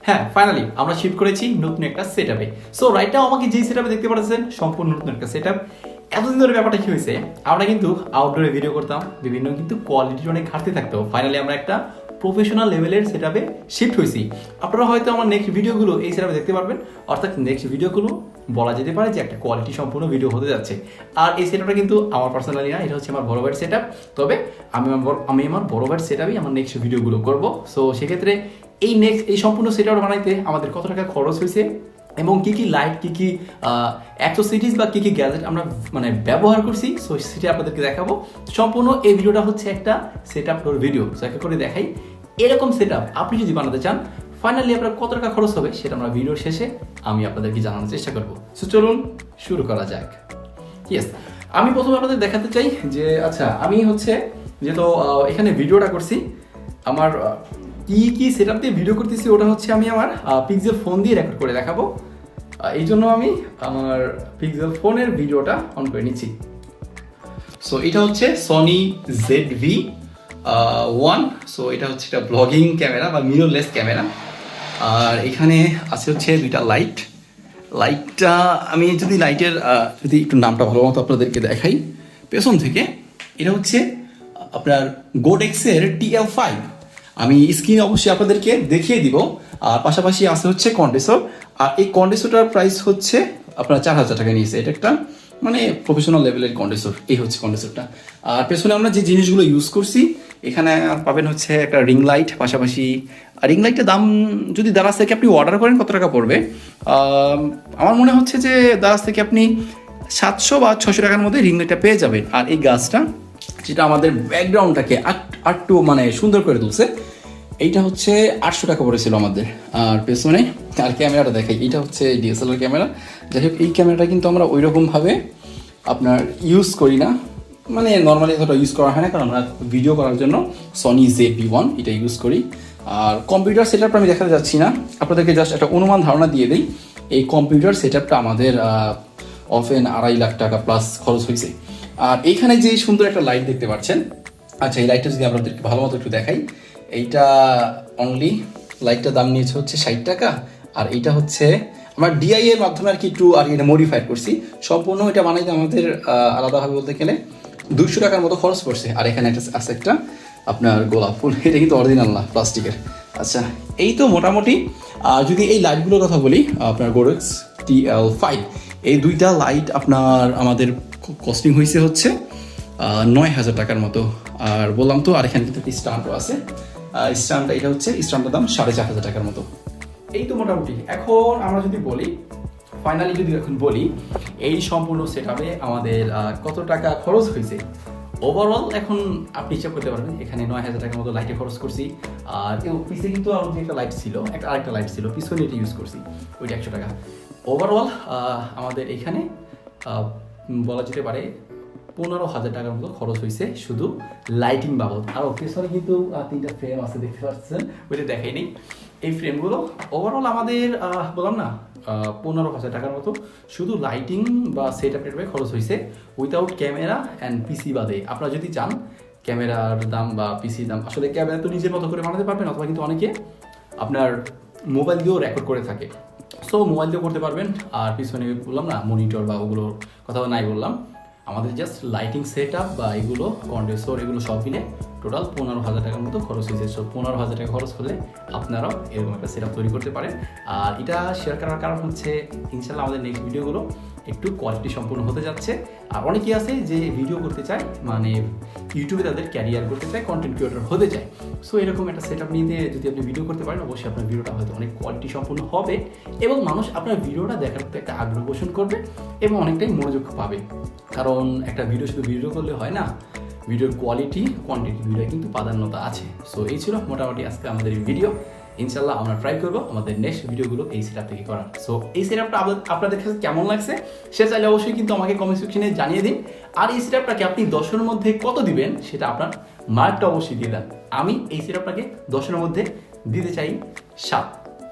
হ্যাঁ, ফাইনালি আমরা শিফট করেছি নতুন একটা সেটআপে। সো রাইট নাও আমাকে যে সেটআপে দেখতে পাচ্ছেন সম্পূর্ণ নতুন একটা সেটআপ। এতদিন ধরে ব্যাপারটা কি হয়েছে, আমরা কিন্তু আউটডোরে ভিডিও করতাম, বিভিন্ন কিন্তু কোয়ালিটির অনেক ঘাটতি থাকতো। ফাইনালি আমরা একটা প্রফেশনাল লেভেলের সেটআপে শিফট হয়েছি। আপনারা হয়তো আমার নেক্সট ভিডিওগুলো এই সেটআপে দেখতে পারবেন, অর্থাৎ নেক্সট ভিডিওগুলো বলা যেতে পারে যে একটা কোয়ালিটি সম্পূর্ণ ভিডিও হতে যাচ্ছে। আর এই সেটআপটা কিন্তু আমার পার্সোনালি না, এটা হচ্ছে আমার বড় ভাইয়ের সেটআপ। তবে আমি আমার বড় ভাইয়ের সেটআপেই আমার নেক্সট ভিডিওগুলো করব। সো সেক্ষেত্রে এই সম্পূর্ণ সেটআপ বানাইতে আমাদের কত টাকা খরচ হয়েছে এবং কি কি লাইট, কি কি অ্যাক্সেসরিজ বা কি কি গ্যাজেট আমরা ব্যবহার করছি, সো সেটা আপনাদেরকে দেখাবো। সম্পূর্ণ এই ভিডিওটা হচ্ছে একটা সেটআপ ভিডিও। সো একটা করে দেখাই, এরকম সেটআপ আপনি যদি বানাতে চান ফাইনালি আপনার কত টাকা খরচ হবে সেটা আমরা ভিডিওর শেষে আমি আপনাদেরকে জানানোর চেষ্টা করব। সো চলুন শুরু করা যাক। ইয়েস, আমি প্রথমে আপনাদের দেখাতে চাই যে আচ্ছা আমি হচ্ছে যেহেতু এখানে ভিডিওটা করছি, আমার কি সেটআপ দিয়ে ভিডিও করতেছি ওটা হচ্ছে আমি আমার পিক্সেল ফোন দিয়ে রেকর্ড করে দেখাবো। এই জন্য আমি আমার পিক্সেল ফোনের ভিডিওটা অন করে নিচ্ছি। সো এটা হচ্ছে সনি ZV-1। সো এটা হচ্ছে একটা ব্লগিং ক্যামেরা বা মিররলেস ক্যামেরা। আর এখানে আছে হচ্ছে দুইটা লাইটটা আমি যদি লাইটের যদি একটু নামটা ভালো মতো আপনাদেরকে দেখাই পেছন থেকে, এটা হচ্ছে আপনার গোডেক্সের TL5। আমি স্ক্রিনে অবশ্যই আপনাদেরকে দেখিয়ে দিব। আর পাশাপাশি আছে হচ্ছে কন্ডেন্সর, আর এই কন্ডেন্সরটার প্রাইস হচ্ছে আপনার 4000 টাকা নিয়েছে। এটা একটা প্রফেশনাল লেভেলের কন্ডেন্সর। এই হচ্ছে কন্ডেন্সরটা। আর পেছনে আমরা যে জিনিসগুলো ইউজ করছি এখানে পাবেন হচ্ছে একটা রিং লাইট, পাশাপাশি রিং লাইটের দাম যদি দারাজ থেকে আপনি অর্ডার করেন কত টাকা পড়বে, আমার মনে হচ্ছে যে দারাজ থেকে আপনি 700 বা 600 টাকার মধ্যে রিং লাইটটা পেয়ে যাবেন। আর এই গাছটা যেটা আমাদের ব্যাকগ্রাউন্ডটাকে আরটু সুন্দর করে তুলছে, এইটা হচ্ছে 800 টাকা পড়েছিল আমাদের। আর পেছনে আর ক্যামেরাটা দেখাই, এইটা হচ্ছে DSLR ক্যামেরা। যাই হোক এই ক্যামেরাটা কিন্তু আমরা ওই রকমভাবে আপনার ইউজ করি না, নর্মালি এতটা ইউজ করা হয় না, কারণ আমরা ভিডিও করার জন্য সনি ZV-1 এটা ইউজ করি। আর কম্পিউটার সেটআপটা আমি দেখাতে যাচ্ছি না, আপনাদেরকে জাস্ট একটা অনুমান ধারণা দিয়ে দিই। এই কম্পিউটার সেটআপটা আমাদের অফেন 2.5 লাখ টাকা প্লাস খরচ হয়েছে। আর এইখানে যে সুন্দর একটা লাইট দেখতে পাচ্ছেন, আচ্ছা এই লাইটটা যদি আপনাদেরকে ভালো মতো একটু দেখাই, এইটা অনলি লাইটটার দাম নিয়েছে হচ্ছে 60 টাকা। আর এইটা হচ্ছে আমার DI এর মাধ্যমে আর কি একটু আর এটা মডিফাই করছি। সম্পূর্ণ এটা বানাইতে আমাদের আলাদাভাবে বলতে গেলে 200 টাকার মতো খরচ পড়ছে। আর এখানে আছে একটা আপনার গোলাপ ফুল, এটা কিন্তু অরিজিনাল না, প্লাস্টিকের। আচ্ছা এই তো মোটামুটি। যদি এই লাইটগুলোর কথা বলি, আপনার গোডেক্স TL5 এই দুইটা লাইট আপনার আমাদের কস্টিং হয়েছে হচ্ছে 9000 টাকার মতো। আর বললাম তো, আর এখানে কিন্তু একটা স্ট্যান্ডও আছে। স্ট্যান্ডটা এটা হচ্ছে স্ট্যান্ডের দাম 4500 টাকার মতো। এই তো মোটামুটি। এখন আমরা যদি বলি ফাইনালি যদি এখন বলি এই সম্পূর্ণ সেটআপে আমাদের কত টাকা খরচ হয়েছে ওভারঅল, এখন আপনি হিসাব করতে পারবেন। এখানে 9000 টাকার মতো লাইটে খরচ করছি। আর পিছে কিন্তু আরও যে একটা লাইট ছিল, আরেকটা লাইট ছিল পিছনে, এটা ইউজ করছি, ওইটা 100 টাকা। ওভারঅল আমাদের এখানে বলা যেতে পারে 15,000 টাকার মতো খরচ হয়েছে শুধু লাইটিং বাবদ। আর পেছনে কিন্তু 3টা ফ্রেম আছে দেখতে পাচ্ছেন, ওইটা দেখাই নেই। এই ফ্রেমগুলো ওভারঅল আমাদের বললাম না 15,000 টাকার মতো শুধু লাইটিং বা সেটআপের খরচ হয়েছে, উইথাউট ক্যামেরা অ্যান্ড পিসি বাদে। আপনারা যদি চান ক্যামেরার দাম বা পিসির দাম, আসলে ক্যামেরা তো নিজের মতো করে বানাতে পারবেন, অথবা কিন্তু অনেকে আপনার মোবাইল দিয়েও রেকর্ড করে থাকে। সো মোবাইল দিয়েও করতে পারবেন। আর পিছনে বললাম না মনিটর বা ওগুলোর কথাও নাই বললাম, আমাদের জাস্ট লাইটিং সেটআপ বা এগুলো কন্ডেন্সর এগুলো সব মিলে টোটাল 15,000 টাকার মতো খরচ হয়েছে। সো 15,000 টাকা খরচ হলে আপনারাও এরকম একটা সেটআপ তৈরি করতে পারেন। আর এটা শেয়ার করার কারণ হচ্ছে ইনশাল্লাহ আমাদের নেক্সট ভিডিওগুলো একটু কোয়ালিটি সম্পূর্ণ হতে যাচ্ছে। আর অনেকেই আছে যে ভিডিও করতে চায়, ইউটিউবে তাদের ক্যারিয়ার করতে চায়, কন্টেন্ট ক্রিয়েটর হতে চায়। সো এরকম একটা সেটআপ নিয়ে যদি আপনি ভিডিও করতে পারেন, অবশ্যই আপনার ভিডিওটা হয়তো অনেক কোয়ালিটি সম্পূর্ণ হবে এবং মানুষ আপনার ভিডিওটা দেখার প্রতি একটা আগ্রহ পোষণ করবে এবং অনেকটাই মনোযোগ পাবে। কারণ একটা ভিডিও শুধু ভিডিও করলে হয় না, ভিডিওর কোয়ালিটি কোয়ান্টিটি দুইটা কিন্তু প্রাধান্যতা আছে। সো এই ছিল মোটামুটি আজকে আমাদের এই ভিডিও। ইনশাল্লাহ আমরা ট্রাই করবো আমাদের নেক্সট ভিডিওগুলো এই সেটআপ থেকে করার। সো এই সেটআপটা আপনাদের কাছে কেমন লাগছে সে চাইলে অবশ্যই কিন্তু আমাকে কমেন্ট সেকশনে জানিয়ে দিন। আর এই সেটআপটাকে আপনি 10-এর মধ্যে কত দিবেন সেটা আপনার মার্কটা অবশ্যই দিয়ে দেন। আমি এই সেটআপটাকে 10-এর মধ্যে দিতে চাই 7।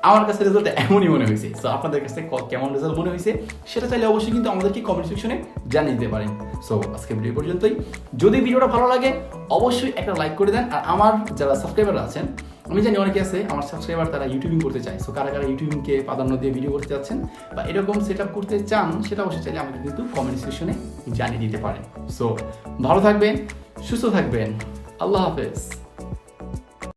আমার কাছে রেজাল্ট এমনই মনে হয়েছে। সো আপনাদের কাছে কেমন রেজাল্ট মনে হয়েছে সেটা চাইলে অবশ্যই কিন্তু আমাদেরকে কমেন্ট সেকশনে জানিয়ে দিতে পারেন। সো আজকে ভিডিও পর্যন্তই। যদি ভিডিওটা ভালো লাগে অবশ্যই একটা লাইক করে দেন। আর আমার যারা সাবস্ক্রাইবার আছেন আমি জানি অনেকে আছে আমার সাবস্ক্রাইবার তারা ইউটিউবিং করতে চায়, সো কারা কারা ইউটিউবিংকে প্রাধান্য দিয়ে ভিডিও করতে যাচ্ছেন বা এরকম সেট আপ করতে চান, সেটা অবশ্যই চাইলে আমাকে কিন্তু কমেন্ট সেকশনে জানিয়ে দিতে পারেন। সো ভালো থাকবেন, সুস্থ থাকবেন, আল্লাহ হাফেজ।